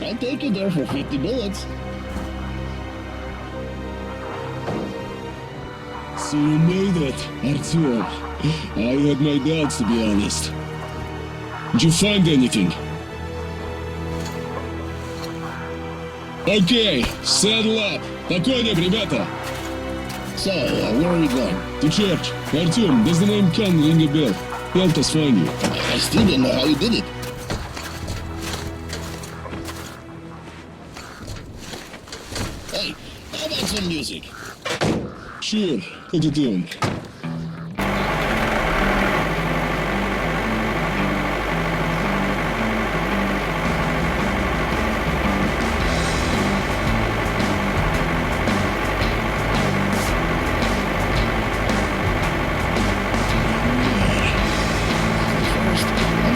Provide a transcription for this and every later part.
I'll take you there for 50 bullets. So you made it, Artyom. I had my doubts, to be honest. Did you find anything? Okay, saddle up. По коням, ребята. So, where are we going? To church. Artyom, does the name Ken ring a bell? Help us find you. I still don't know how you did it. Hey, how about some music? Sure, put it on.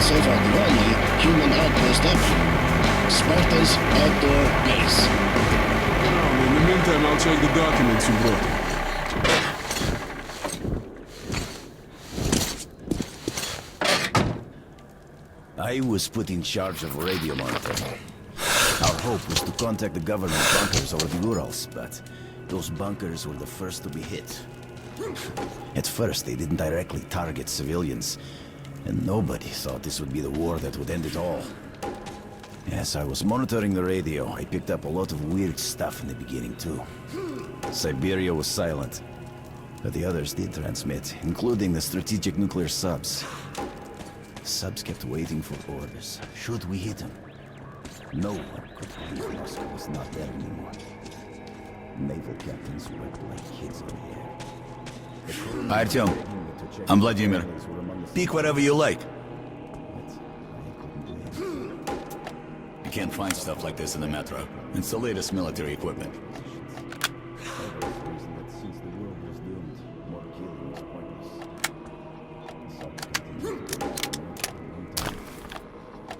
So far the only human outpost ever. Sparta's outdoor base. In the meantime, I'll check the documents you brought. I was put in charge of radio monitoring. Our hope was to contact the government bunkers over the Urals, but those bunkers were the first to be hit. At first, they didn't directly target civilians, and nobody thought this would be the war that would end it all. As I was monitoring the radio, I picked up a lot of weird stuff in the beginning, too. Siberia was silent, but the others did transmit, including the strategic nuclear subs. Subs kept waiting for orders. Should we hit them? No one could believe Moscow was not there anymore. Naval captains worked like kids on the air. Artyom, I'm Vladimir. Pick whatever you like. You can't find stuff like this in the metro. It's the latest military equipment.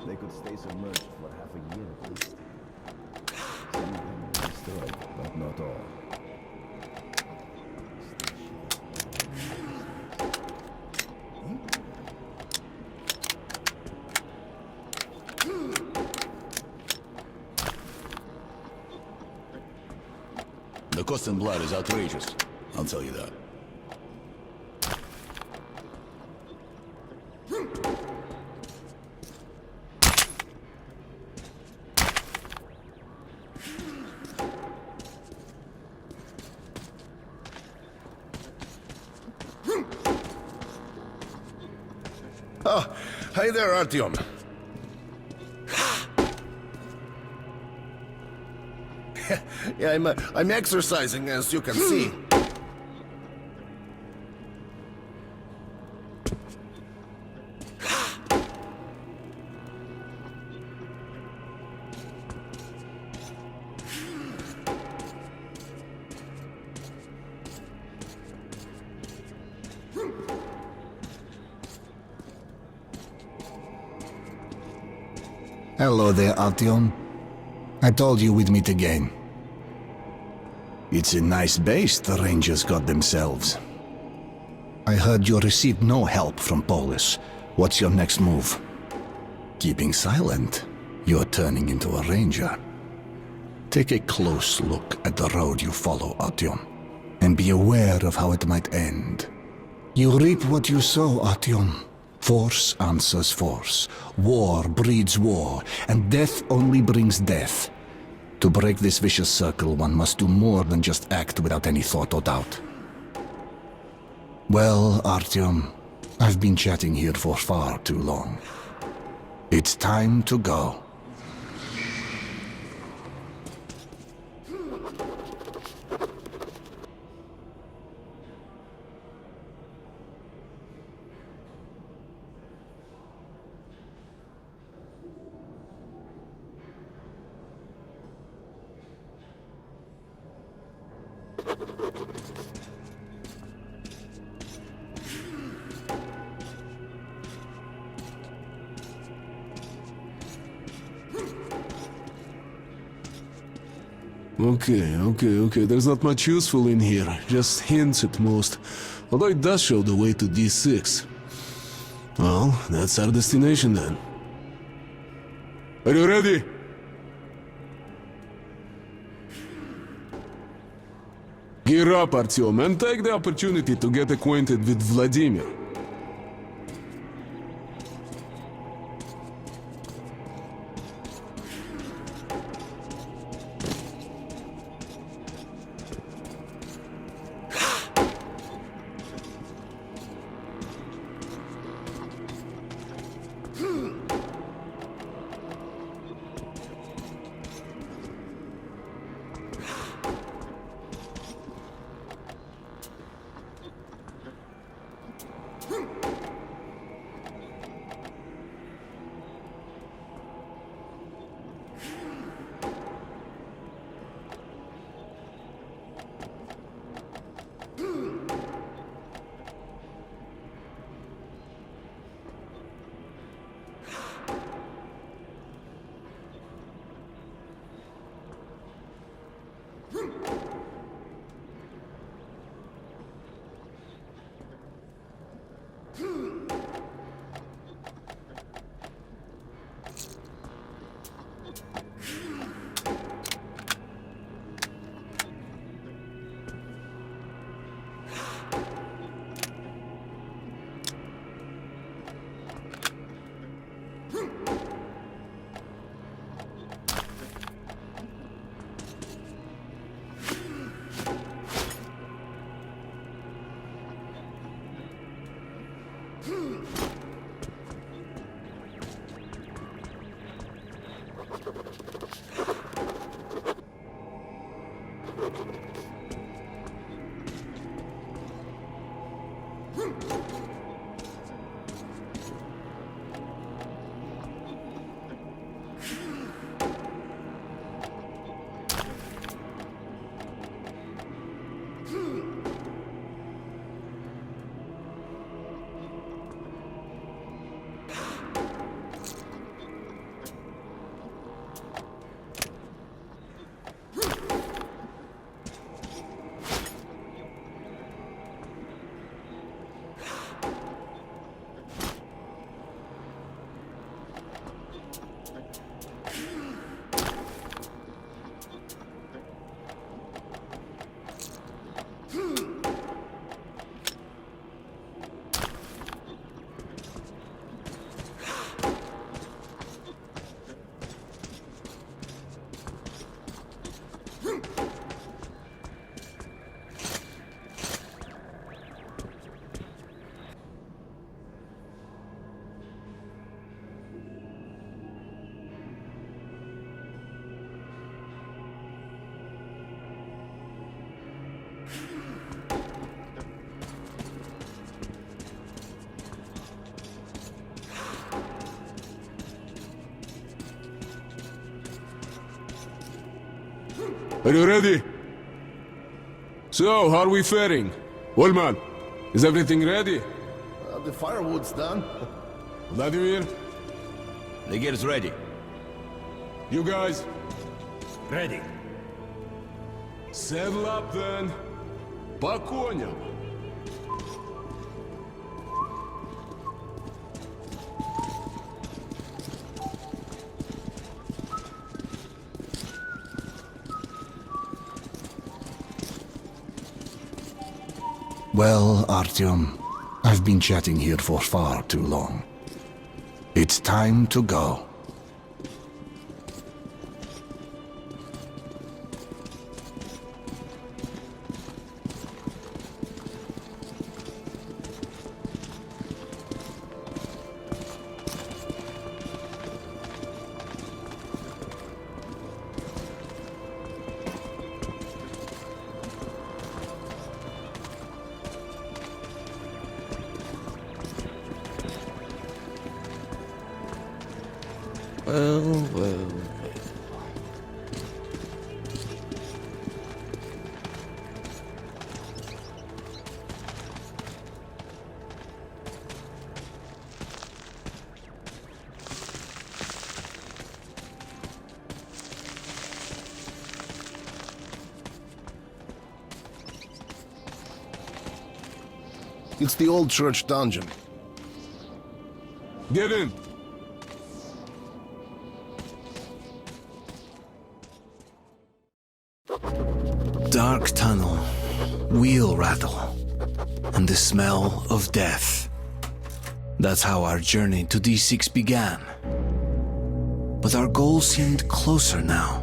They could stay submerged for half a year at least. Some of them were destroyed, but not all. The cost in blood is outrageous. I'll tell you that. Oh, hi there, Artyom. Yeah, I'm exercising, as you can see. Hello there, Artyom. I told you we'd meet again. It's a nice base the Rangers got themselves. I heard you received no help from Polis. What's your next move? Keeping silent? You're turning into a Ranger. Take a close look at the road you follow, Artyom, and be aware of how it might end. You reap what you sow, Artyom. Force answers force. War breeds war, and death only brings death. To break this vicious circle, one must do more than just act without any thought or doubt. Well, Artyom, I've been chatting here for far too long. It's time to go. Okay. There's not much useful in here. Just hints at most. Although it does show the way to D6. Well, that's our destination then. Are you ready? Gear up, Artyom, and take the opportunity to get acquainted with Vladimir. Are you ready? So, how are we faring? Wallman, is everything ready? The firewood's done. Vladimir, The gear's ready. you guys, Ready. saddle up then. По коням. Well, Artyom, I've been chatting here for far too long. It's time to go. Well. It's the old church dungeon. Get in. Dark tunnel. wheel rattle, and the smell of death. That's how our journey to D6 began. But our goal seemed closer now.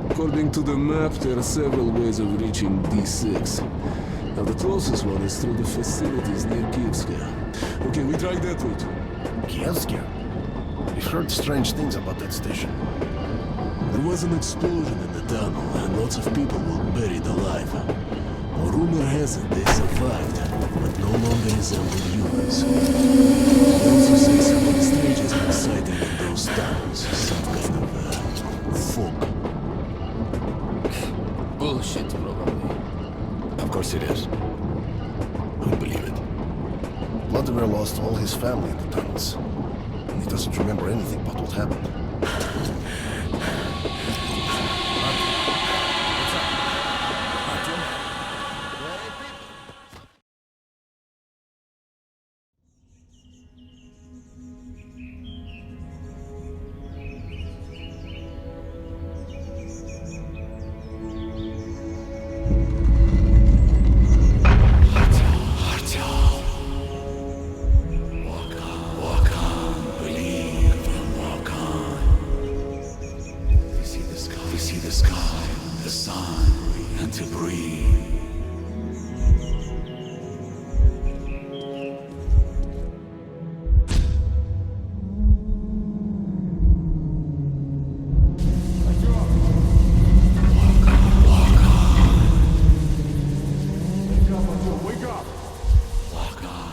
According to the map, there are several ways of reaching D6. Now the closest one is through the facilities near Kievska. Okay, we tried that route. Kievska? We've heard strange things about that station. There was an explosion in the tunnel, and lots of people were buried alive. A rumor has it they survived, but no longer resemble humans. They also say something strange has been sighted in those tunnels, some kind of fog. Bullshit, probably. Of course it is. Who'd believe it? Vladimir lost all his family in the tunnels. And he doesn't remember anything about what happened.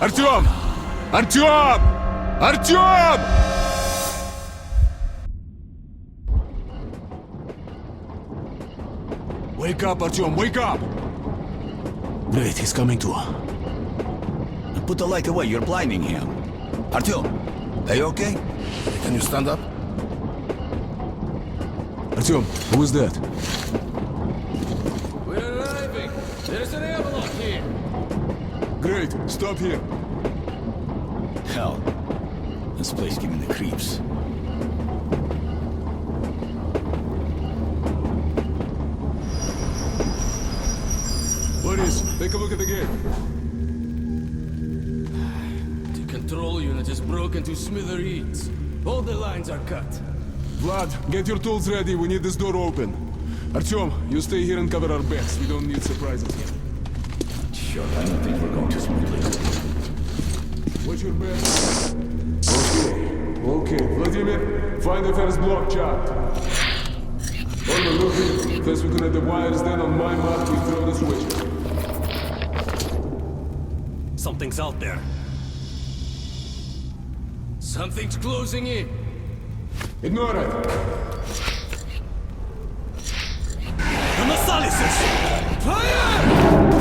Artyom! Artyom! Artyom! Wake up, Artyom, wake up! Great, he's coming to. Put the light away, you're blinding him. Artyom, are you okay? Can you stand up? Artyom, who is that? We're arriving! There's an airlock here! Great, stop here. Hell, this place gave me the creeps. Boris, take a look at the gate. The control unit is broken to smithereens. All the lines are cut. Vlad, get your tools ready, we need this door open. Artyom, you stay here and cover our backs, we don't need surprises here. Sure, I don't think we're going too smoothly. Watch your back. Okay, Vladimir, find the first block chart. On the look, first we connect the wires, then on my mark we throw the switch. Something's out there. Something's closing in. Ignore it. The Masalises! Fire!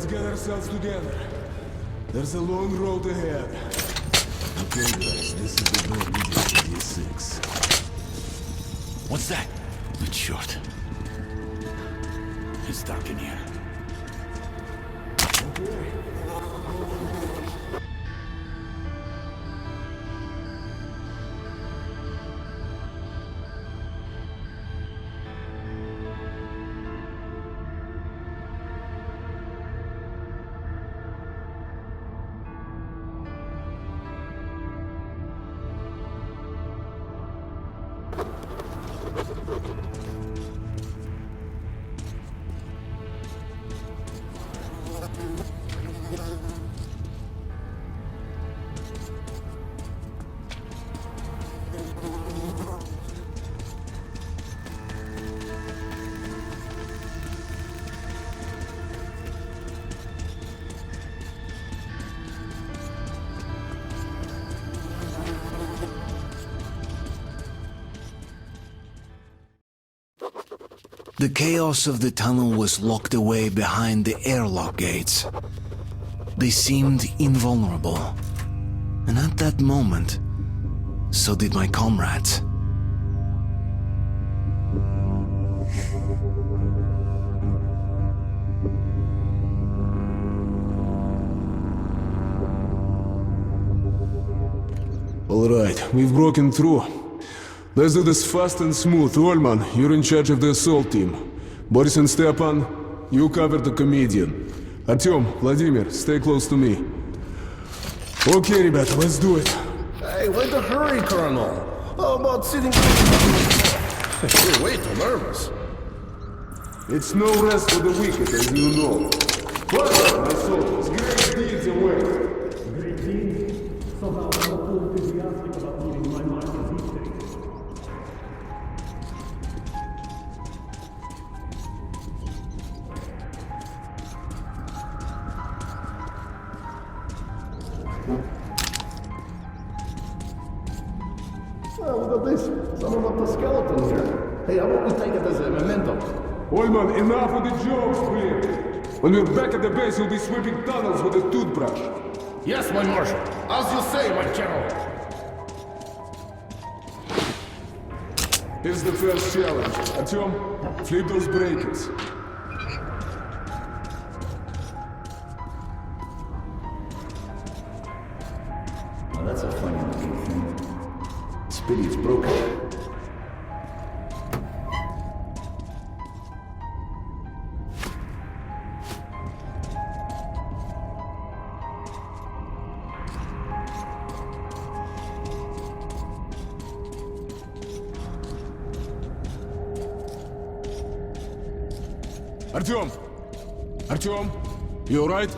get ourselves together. There's a long road ahead. Okay, guys, this is the door leading to D6. What's that? It's short. It's dark in here. The chaos of the tunnel was locked away behind the airlock gates. They seemed invulnerable. And at that moment, so did my comrades. All right, we've broken through. Let's do this fast and smooth. Olman, you're in charge of the assault team. Boris and Stepan, you cover the comedian. Artyom, Vladimir, stay close to me. Okay, ребята, let's do it. Hey, wait to hurry, Colonel. How about sitting... You're way too nervous. It's no rest for the wicked, as you know. But, my soldiers, great deeds await. Great deeds? Somehow I'm not too enthusiastic about leaving my mark in history. Well, look at this. Someone left a skeleton here. Hey, how about we take it as a memento? Olman, enough with the jokes, please. When we're back at the base, you'll be sweeping tunnels with a toothbrush. Yes, my marshal. As you say, my general. Here's the first challenge. Artyom, flip those breakers. Well, that's a funny looking thing. It's pity it's broken. Artyom! Artyom! You alright?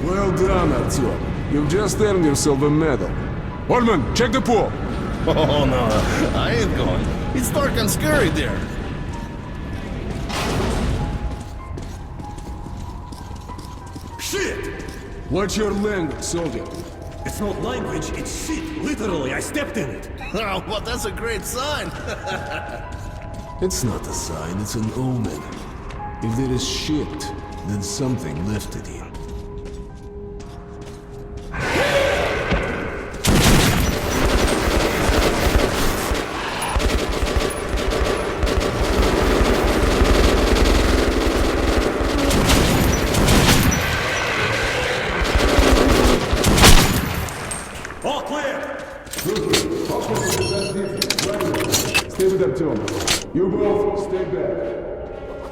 Well done, Artyom. You've just earned yourself a medal. Olman, check the pool! Oh, no, I ain't going. It's dark and scary there. Shit! What's your language, soldier? It's not language, it's shit. Literally, I stepped in it. Oh, well, that's a great sign. It's not a sign, it's an omen. If there is shit, then something left it here. All clear! Stay with them, Tom. You both, stay back.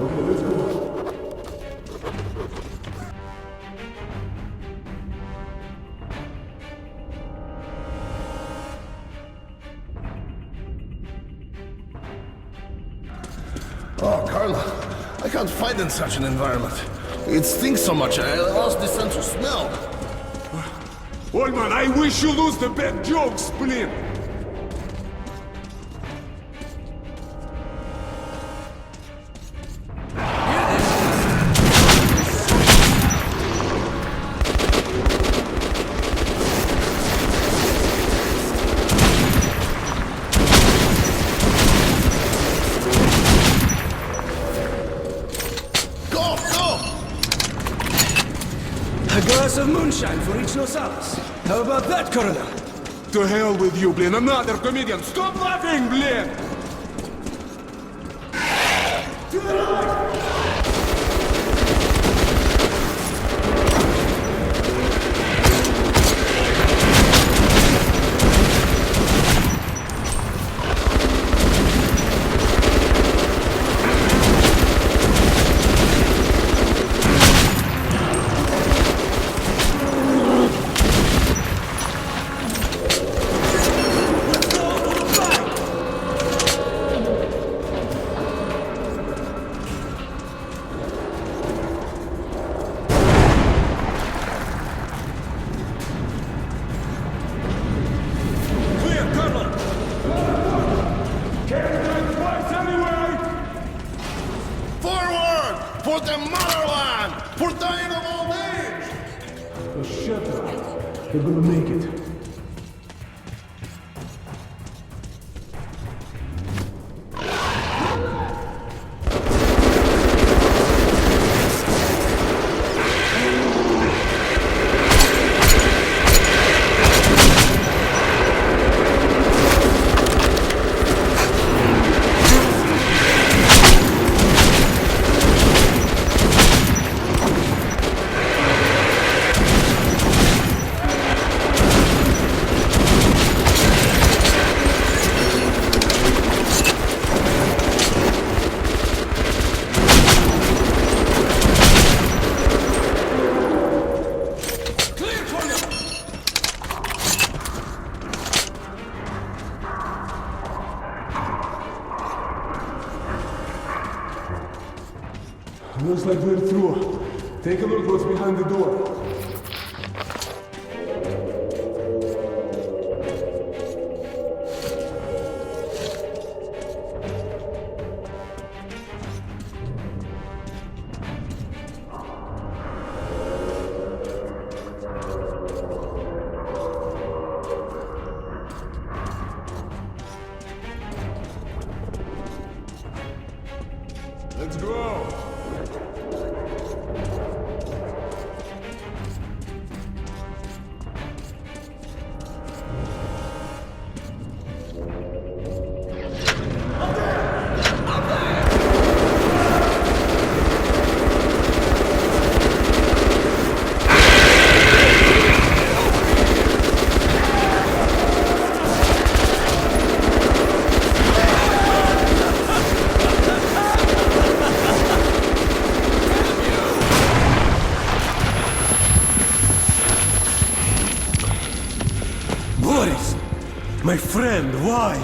Okay, let's go. Oh, Carla, I can't fight in such an environment. It stinks so much, I lost the sense of smell. Old man, I wish you lose the bad jokes, please. A glass of moonshine for each Nosalis. How about that, Colonel? To hell with you, Blin. Another comedian. Stop laughing, Blin! For the motherland! For dying of old age! Oh, shut up. You're gonna make it. Looks like we're through. Take a look what's behind the door. Let's go! Boris! My friend, why?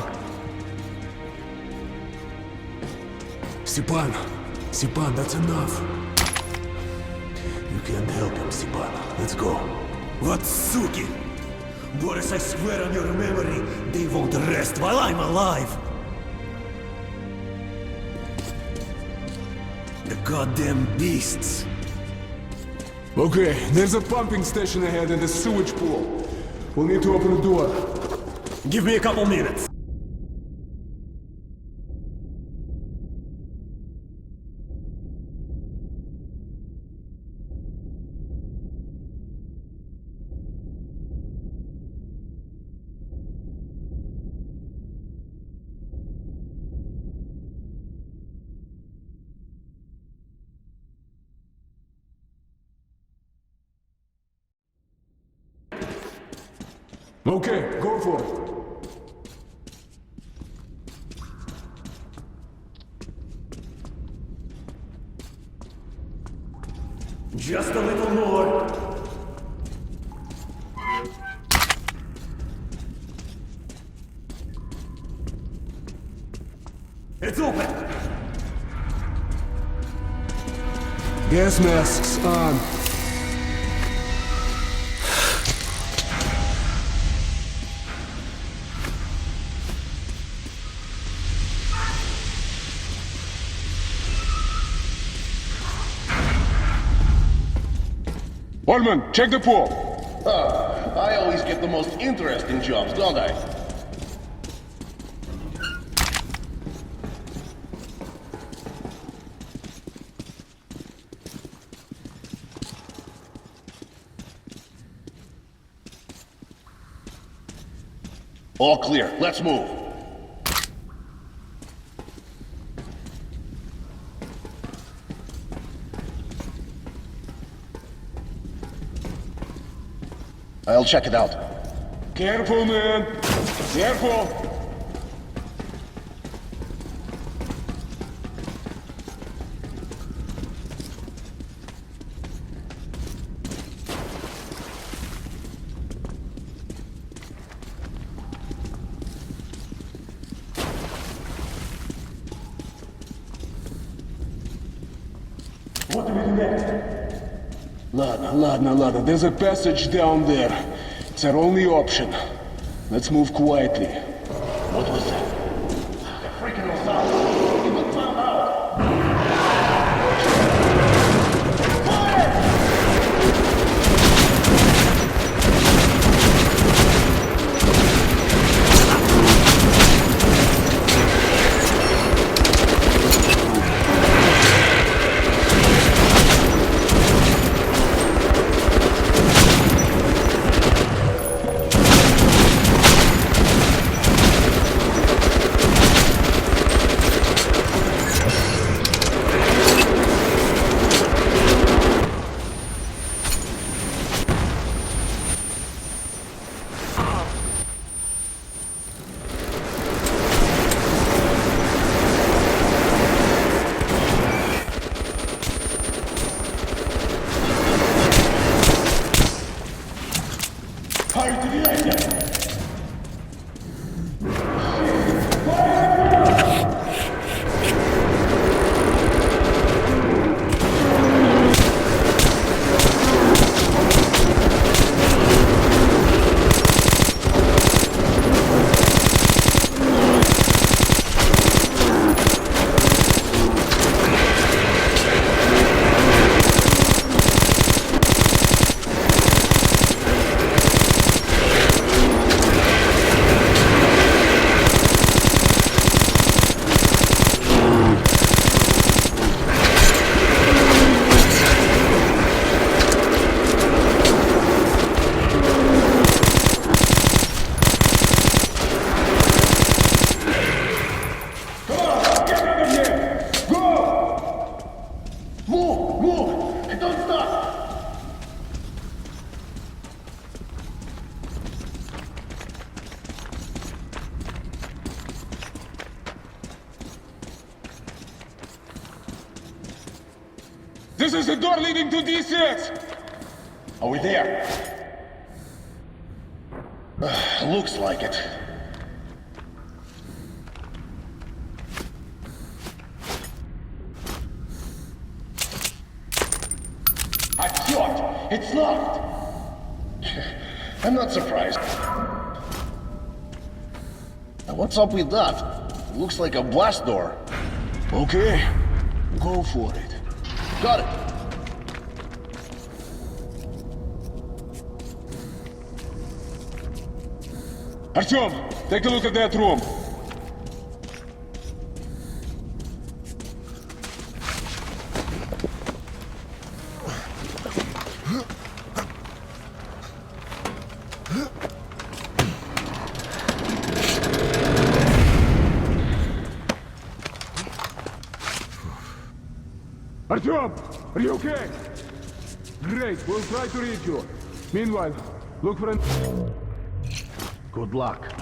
Stepan, that's enough. You can't help him, Stepan. Let's go. What suki? Boris, I swear on your memory, they won't rest while I'm alive. The goddamn beasts. Okay, there's a pumping station ahead and a sewage pool. We'll need to open the door. Give me a couple minutes. Okay, go for it. Just a little more. It's open. Gas masks on. Orman, check the pool. I always get the most interesting jobs, don't I? All clear. Let's move. I'll check it out. Careful, man. Careful. What do we do next? Ладно. There's a passage down there. It's our only option. Let's move quietly. What was that? The freaking assault. We got found out. This is the door leading to D6! Are we there? Looks like it. I thought! It's locked! I'm not surprised. Now what's up with that? Looks like a blast door. Okay, go for it. Got it. Artyom, take a look at that room. Artyom, are you okay? Great, we'll try to reach you. Meanwhile, look for an... Good luck.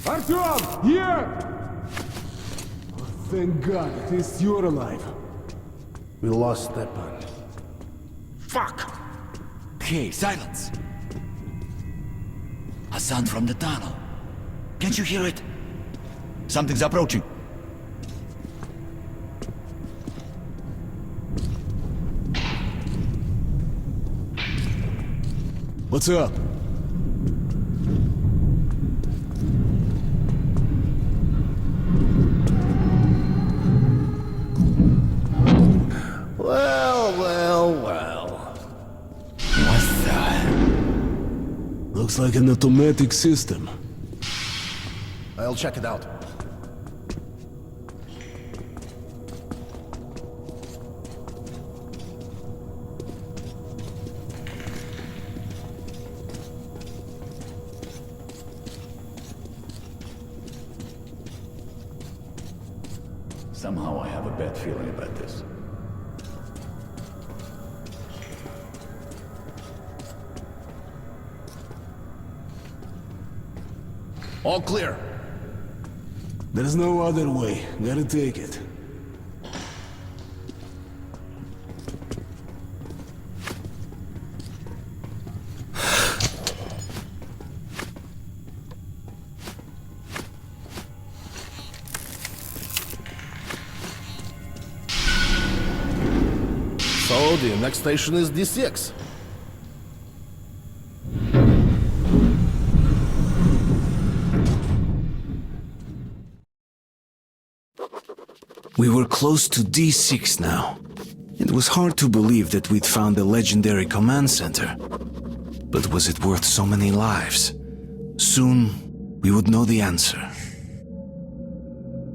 Artyom, here! Oh, thank God, at least you're alive. We lost Stepan. Fuck! Okay, silence. A sound from the tunnel. Can't you hear it? Something's approaching. What's up? Well. What the? Looks like an automatic system. I'll check it out. Somehow I have a bad feeling about this. All clear. There's no other way. Gotta take it. So the next station is D6. We were close to D6 now. It was hard to believe that we'd found the legendary command center. But was it worth so many lives? Soon, we would know the answer.